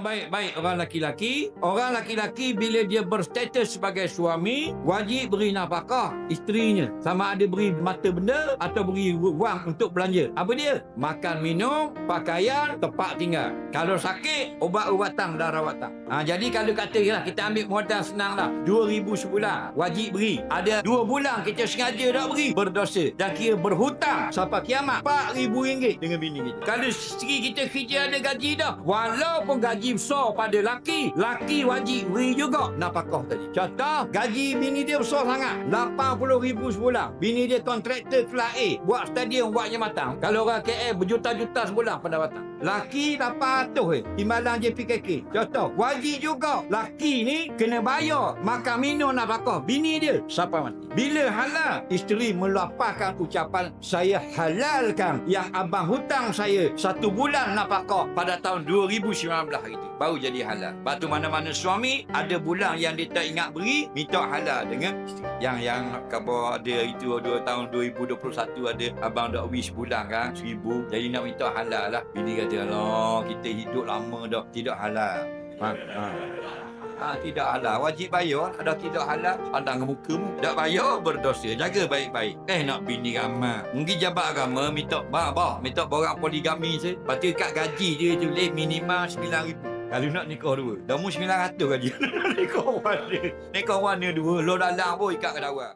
baik-baik orang laki-laki bila dia berstatus sebagai suami wajib beri nafkah isterinya, sama ada beri mata benda atau beri wang untuk belanja. Apa dia? Makan minum, pakaian, tempat tinggal. Kalau sakit, ubat-ubatan dan rawatan. Jadi kalau katalah kita ambil modal senang lah, 2,000 sebulan wajib beri. Ada 2 bulan kita sengaja tak beri, berdosa dan kira berhutang sampai kiamat RM4,000 dengan bini kita. Kalau isteri kita kerja ada gaji dah, walaupun gaji besar pada laki wajib beri juga nafkah tadi. Contoh, gaji bini dia besar sangat, RM80,000 sebulan. Bini dia kontraktor kelas A, buat stadium, buat jambatan. Kalau orang KL berjuta-juta sebulan pendapatan. Laki 800 timbalan JPKK. Contoh, wajib juga laki ni kena bayar makan minum nafkah bini dia sampai mati. Bila halal, isteri melapaskan ucapan, saya halalkan yang abang hutang saya 1 bulan nafkah pada tahun 2019 itu. Baru jadi halal. Lepas tu mana-mana suami ada bulan yang dia tak ingat beri, minta halal dengan isteri. Yang khabar ada itu tahun 2021 ada abang dak wish bulan kan 1,000. Jadi nak minta halal lah. Bini kata, alah kita hidup lama dah tidak halal. Tidak halal, wajib bayar. Ada tidak halal, pandang mukamu. Tak bayar, berdosa. Jaga baik-baik. Nak bini ramah. Mungkin jabat agama minta minta borang poligami je. Lepas tu kat gaji dia tulis minimal RM9,000. Kalau nak nikah 2, dah mu RM900 gaji. Nikah warna 2. Lo dalam pun ikat ke dawan.